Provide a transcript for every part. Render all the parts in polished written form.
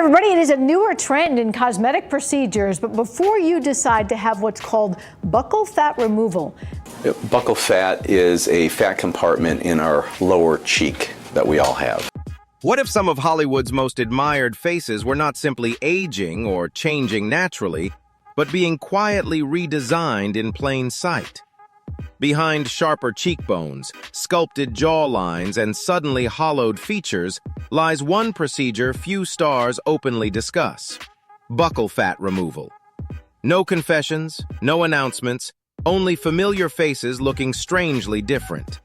Everybody, it is a newer trend in cosmetic procedures, but before you decide to have what's called buccal fat removal. Buccal fat is a fat compartment in our lower cheek that we all have. What if some of Hollywood's most admired faces were not simply aging or changing naturally, but being quietly redesigned in plain sight? Behind sharper cheekbones, sculpted jawlines, and suddenly hollowed features lies one procedure few stars openly discuss: buccal fat removal. No confessions, no announcements, only familiar faces looking strangely different.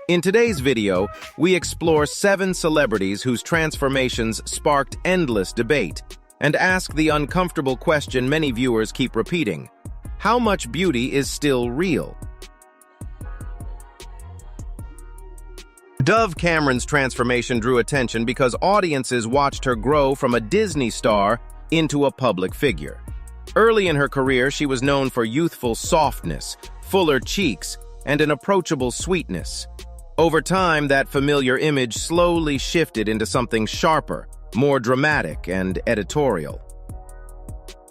In today's video, we explore 7 celebrities whose transformations sparked endless debate and ask the uncomfortable question many viewers keep repeating: how much beauty is still real? Dove Cameron's transformation drew attention because audiences watched her grow from a Disney star into a public figure. Early in her career, she was known for youthful softness, fuller cheeks, and an approachable sweetness. Over time, that familiar image slowly shifted into something sharper, more dramatic, and editorial.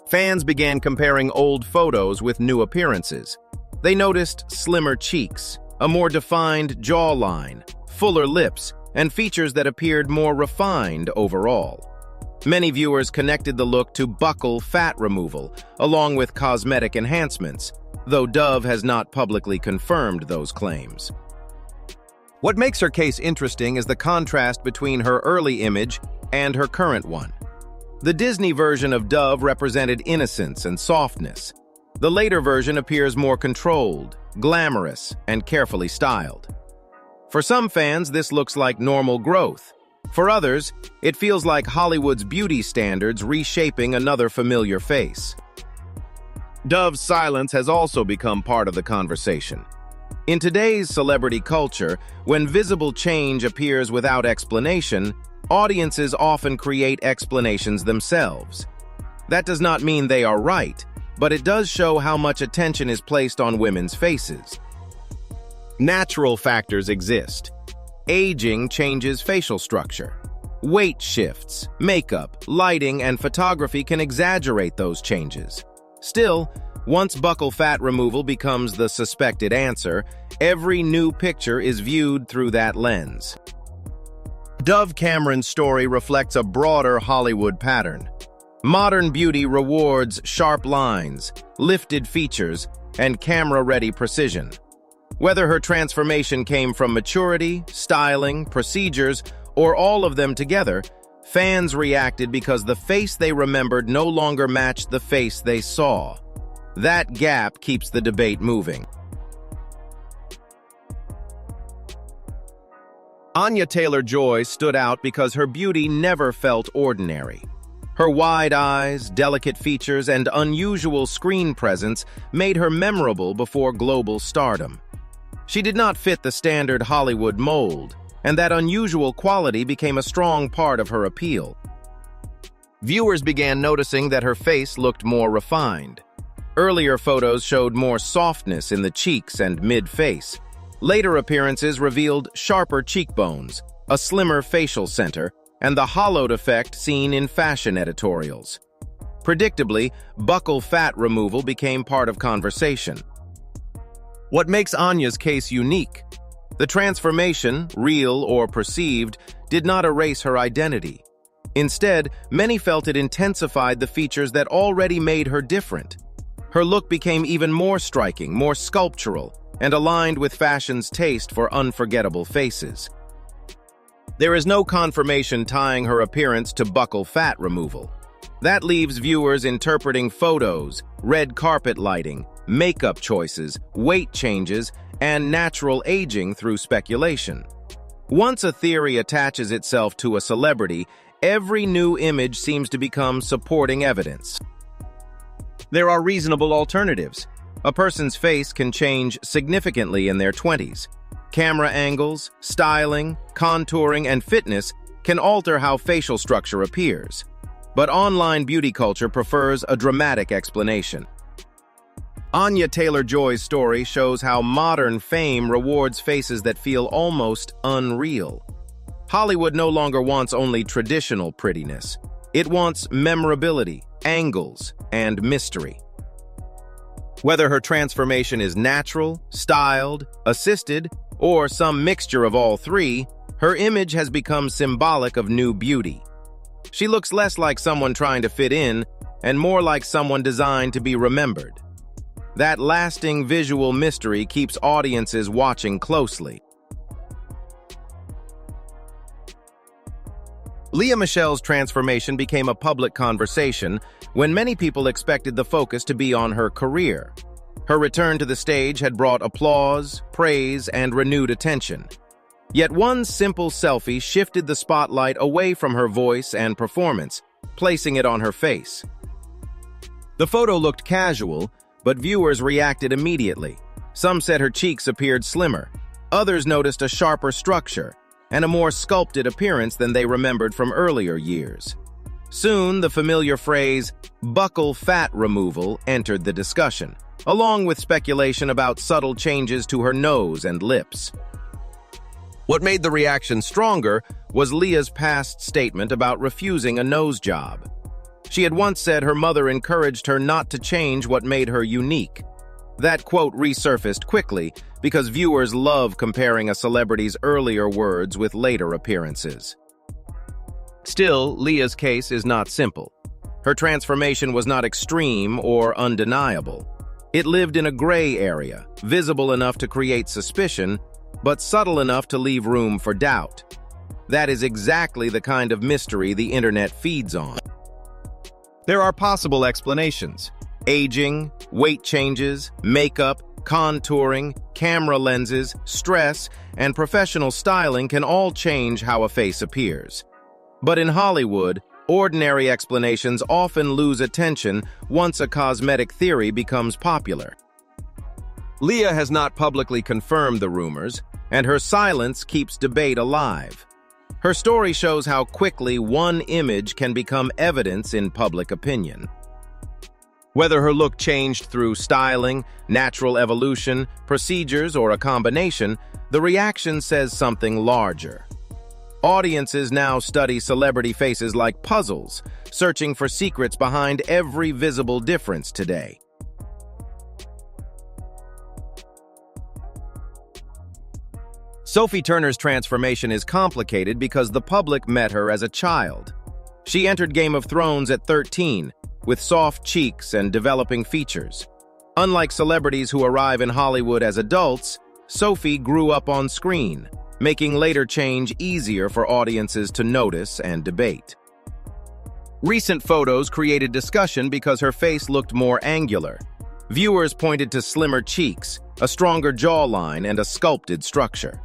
Fans began comparing old photos with new appearances. They noticed slimmer cheeks, a more defined jawline, fuller lips, and features that appeared more refined overall. Many viewers connected the look to buccal fat removal, along with cosmetic enhancements, though Dove has not publicly confirmed those claims. What makes her case interesting is the contrast between her early image and her current one. The Disney version of Dove represented innocence and softness. The later version appears more controlled, glamorous, and carefully styled. For some fans, this looks like normal growth. For others, it feels like Hollywood's beauty standards reshaping another familiar face. Dove's silence has also become part of the conversation. In today's celebrity culture, when visible change appears without explanation, audiences often create explanations themselves. That does not mean they are right, but it does show how much attention is placed on women's faces. Natural factors exist. Aging changes facial structure. Weight shifts, makeup, lighting, and photography can exaggerate those changes. Still, once buccal fat removal becomes the suspected answer, every new picture is viewed through that lens. Dove Cameron's story reflects a broader Hollywood pattern. Modern beauty rewards sharp lines, lifted features, and camera-ready precision. Whether her transformation came from maturity, styling, procedures, or all of them together, fans reacted because the face they remembered no longer matched the face they saw. That gap keeps the debate moving. Anya Taylor-Joy stood out because her beauty never felt ordinary. Her wide eyes, delicate features, and unusual screen presence made her memorable before global stardom. She did not fit the standard Hollywood mold, and that unusual quality became a strong part of her appeal. Viewers began noticing that her face looked more refined. Earlier photos showed more softness in the cheeks and mid-face. Later appearances revealed sharper cheekbones, a slimmer facial center, and the hollowed effect seen in fashion editorials. Predictably, buccal fat removal became part of conversation. What makes Anya's case unique? The transformation, real or perceived, did not erase her identity. Instead, many felt it intensified the features that already made her different. Her look became even more striking, more sculptural, and aligned with fashion's taste for unforgettable faces. There is no confirmation tying her appearance to buccal fat removal. That leaves viewers interpreting photos, red carpet lighting, makeup choices, weight changes, and natural aging through speculation. Once a theory attaches itself to a celebrity, every new image seems to become supporting evidence. There are reasonable alternatives. A person's face can change significantly in their 20s. Camera angles, styling, contouring, and fitness can alter how facial structure appears. But online beauty culture prefers a dramatic explanation. Anya Taylor-Joy's story shows how modern fame rewards faces that feel almost unreal. Hollywood no longer wants only traditional prettiness. It wants memorability, angles, and mystery. Whether her transformation is natural, styled, assisted, or some mixture of all three, her image has become symbolic of new beauty. She looks less like someone trying to fit in and more like someone designed to be remembered. That lasting visual mystery keeps audiences watching closely. Lea Michele's transformation became a public conversation when many people expected the focus to be on her career. Her return to the stage had brought applause, praise, and renewed attention. Yet one simple selfie shifted the spotlight away from her voice and performance, placing it on her face. The photo looked casual, but viewers reacted immediately. Some said her cheeks appeared slimmer. Others noticed a sharper structure and a more sculpted appearance than they remembered from earlier years. Soon, the familiar phrase, buccal fat removal, entered the discussion, along with speculation about subtle changes to her nose and lips. What made the reaction stronger was Lea's past statement about refusing a nose job. She had once said her mother encouraged her not to change what made her unique. That quote resurfaced quickly because viewers love comparing a celebrity's earlier words with later appearances. Still, Lea's case is not simple. Her transformation was not extreme or undeniable. It lived in a gray area, visible enough to create suspicion, but subtle enough to leave room for doubt. That is exactly the kind of mystery the internet feeds on. There are possible explanations. Aging, weight changes, makeup, contouring, camera lenses, stress, and professional styling can all change how a face appears. But in Hollywood, ordinary explanations often lose attention once a cosmetic theory becomes popular. Lea has not publicly confirmed the rumors, and her silence keeps debate alive. Her story shows how quickly one image can become evidence in public opinion. Whether her look changed through styling, natural evolution, procedures, or a combination, the reaction says something larger. Audiences now study celebrity faces like puzzles, searching for secrets behind every visible difference today. Sophie Turner's transformation is complicated because the public met her as a child. She entered Game of Thrones at 13, with soft cheeks and developing features. Unlike celebrities who arrive in Hollywood as adults, Sophie grew up on screen, making later change easier for audiences to notice and debate. Recent photos created discussion because her face looked more angular. Viewers pointed to slimmer cheeks, a stronger jawline, and a sculpted structure.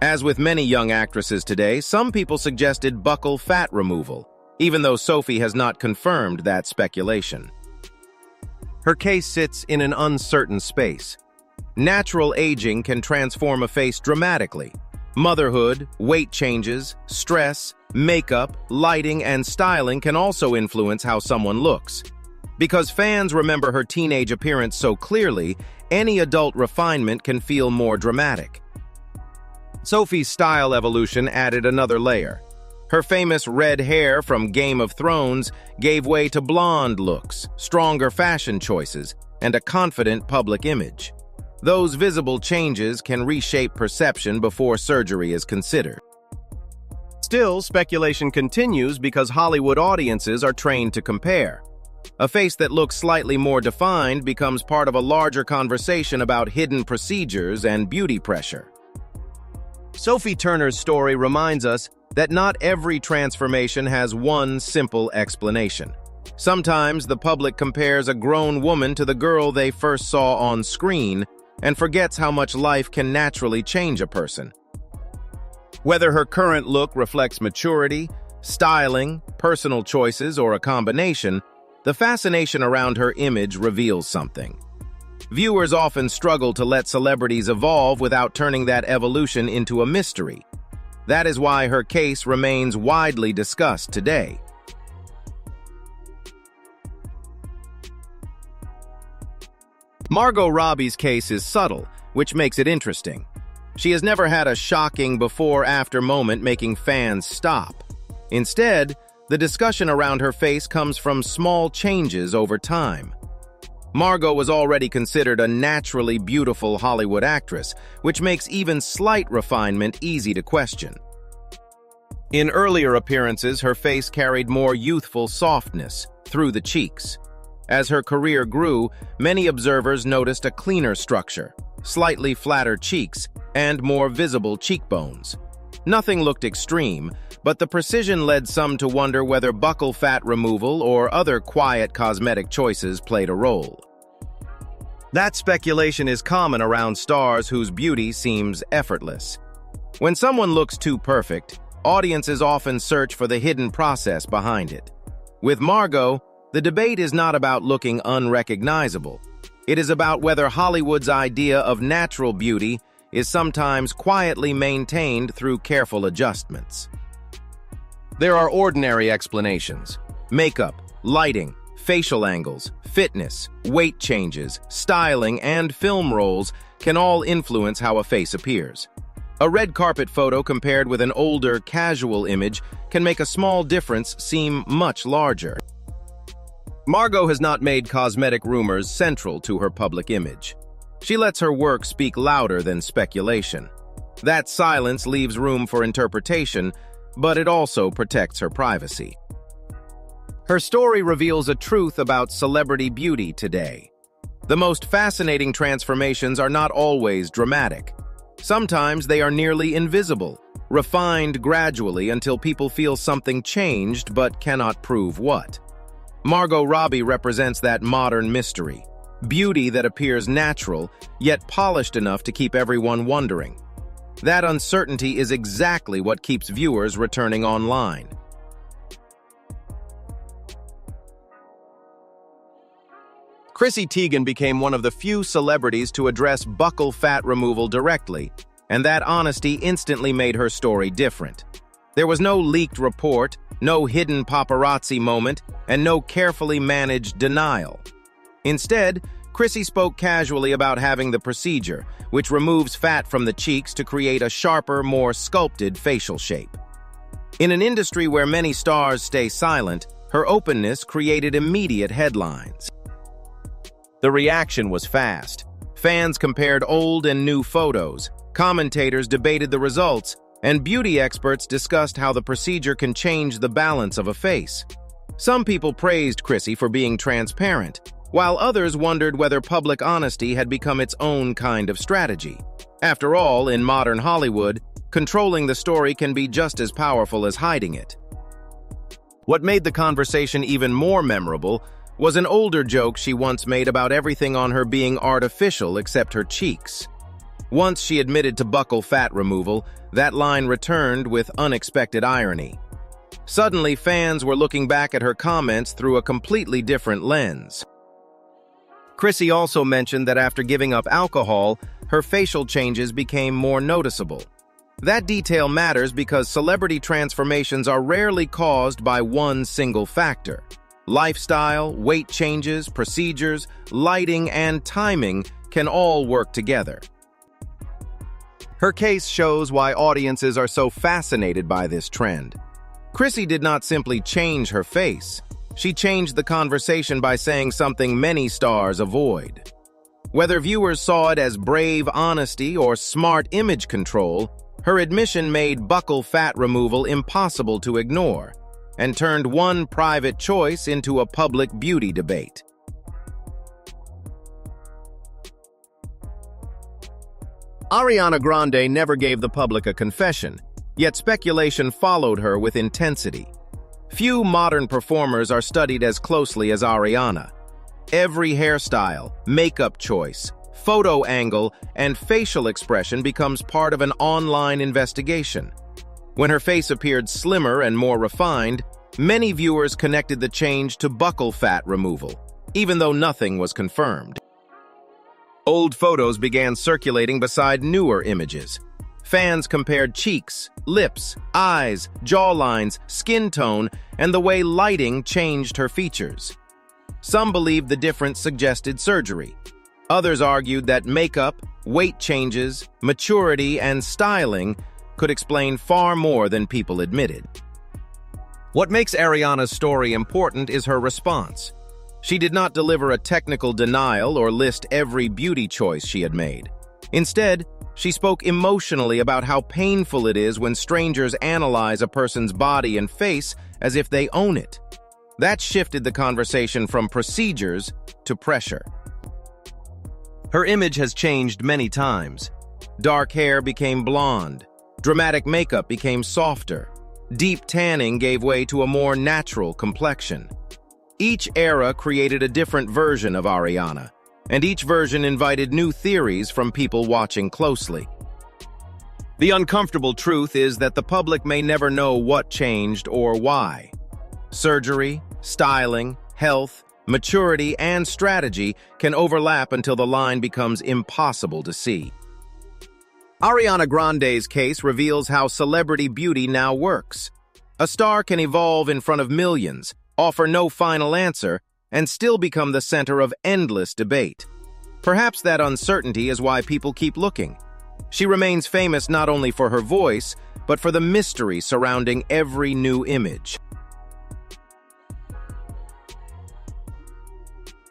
As with many young actresses today, some people suggested buccal fat removal, even though Sophie has not confirmed that speculation. Her case sits in an uncertain space. Natural aging can transform a face dramatically. Motherhood, weight changes, stress, makeup, lighting, and styling can also influence how someone looks. Because fans remember her teenage appearance so clearly, any adult refinement can feel more dramatic. Sophie's style evolution added another layer. Her famous red hair from Game of Thrones gave way to blonde looks, stronger fashion choices, and a confident public image. Those visible changes can reshape perception before surgery is considered. Still, speculation continues because Hollywood audiences are trained to compare. A face that looks slightly more defined becomes part of a larger conversation about hidden procedures and beauty pressure. Sophie Turner's story reminds us that not every transformation has one simple explanation. Sometimes the public compares a grown woman to the girl they first saw on screen and forgets how much life can naturally change a person. Whether her current look reflects maturity, styling, personal choices, or a combination, the fascination around her image reveals something. Viewers often struggle to let celebrities evolve without turning that evolution into a mystery. That is why her case remains widely discussed today. Margot Robbie's case is subtle, which makes it interesting. She has never had a shocking before-after moment making fans stop. Instead, The discussion around her face comes from small changes over time. Margot was already considered a naturally beautiful Hollywood actress, which makes even slight refinement easy to question. In earlier appearances, her face carried more youthful softness through the cheeks. As her career grew, many observers noticed a cleaner structure, slightly flatter cheeks, and more visible cheekbones. Nothing looked extreme, but the precision led some to wonder whether buccal fat removal or other quiet cosmetic choices played a role. That speculation is common around stars whose beauty seems effortless. When someone looks too perfect, audiences often search for the hidden process behind it. With Margot, the debate is not about looking unrecognizable. It is about whether Hollywood's idea of natural beauty is sometimes quietly maintained through careful adjustments. There are ordinary explanations. Makeup, lighting, facial angles, fitness, weight changes, styling, and film roles can all influence how a face appears. A red carpet photo compared with an older, casual image can make a small difference seem much larger. Margot has not made cosmetic rumors central to her public image. She lets her work speak louder than speculation. That silence leaves room for interpretation, but it also protects her privacy. Her story reveals a truth about celebrity beauty today. The most fascinating transformations are not always dramatic. Sometimes they are nearly invisible, refined gradually until people feel something changed but cannot prove what. Margot Robbie represents that modern mystery. Beauty that appears natural, yet polished enough to keep everyone wondering. That uncertainty is exactly what keeps viewers returning online. Chrissy Teigen became one of the few celebrities to address buccal fat removal directly, and that honesty instantly made her story different. There was no leaked report, no hidden paparazzi moment, and no carefully managed denial. Instead, Chrissy spoke casually about having the procedure, which removes fat from the cheeks to create a sharper, more sculpted facial shape. In an industry where many stars stay silent, her openness created immediate headlines. The reaction was fast. Fans compared old and new photos, commentators debated the results, and beauty experts discussed how the procedure can change the balance of a face. Some people praised Chrissy for being transparent, while others wondered whether public honesty had become its own kind of strategy. After all, in modern Hollywood, controlling the story can be just as powerful as hiding it. What made the conversation even more memorable was an older joke she once made about everything on her being artificial except her cheeks. Once she admitted to buccal fat removal, that line returned with unexpected irony. Suddenly, fans were looking back at her comments through a completely different lens. Chrissy also mentioned that after giving up alcohol, her facial changes became more noticeable. That detail matters because celebrity transformations are rarely caused by one single factor. Lifestyle, weight changes, procedures, lighting, and timing can all work together. Her case shows why audiences are so fascinated by this trend. Chrissy did not simply change her face. She changed the conversation by saying something many stars avoid. Whether viewers saw it as brave honesty or smart image control, her admission made buccal fat removal impossible to ignore and turned one private choice into a public beauty debate. Ariana Grande never gave the public a confession, yet speculation followed her with intensity. Few modern performers are studied as closely as Ariana. Every hairstyle, makeup choice, photo angle, and facial expression becomes part of an online investigation. When her face appeared slimmer and more refined, many viewers connected the change to buccal fat removal, even though nothing was confirmed. Old photos began circulating beside newer images. Fans compared cheeks, lips, eyes, jawlines, skin tone, and the way lighting changed her features. Some believed the difference suggested surgery. Others argued that makeup, weight changes, maturity, and styling could explain far more than people admitted. What makes Ariana's story important is her response. She did not deliver a technical denial or list every beauty choice she had made. Instead, she spoke emotionally about how painful it is when strangers analyze a person's body and face as if they own it. That shifted the conversation from procedures to pressure. Her image has changed many times. Dark hair became blonde. Dramatic makeup became softer. Deep tanning gave way to a more natural complexion. Each era created a different version of Ariana, and each version invited new theories from people watching closely. The uncomfortable truth is that the public may never know what changed or why. Surgery, styling, health, maturity, and strategy can overlap until the line becomes impossible to see. Ariana Grande's case reveals how celebrity beauty now works. A star can evolve in front of millions, offer no final answer, and still become the center of endless debate. Perhaps that uncertainty is why people keep looking. She remains famous not only for her voice, but for the mystery surrounding every new image.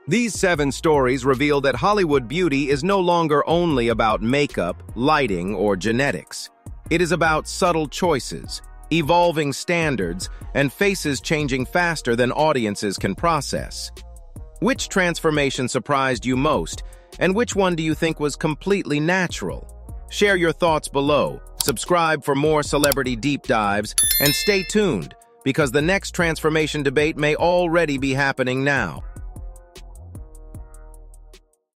These 7 stories reveal that Hollywood beauty is no longer only about makeup, lighting, or genetics. It is about subtle choices, evolving standards, and faces changing faster than audiences can process. Which transformation surprised you most, and which one do you think was completely natural? Share your thoughts below, subscribe for more celebrity deep dives, and stay tuned, because the next transformation debate may already be happening now.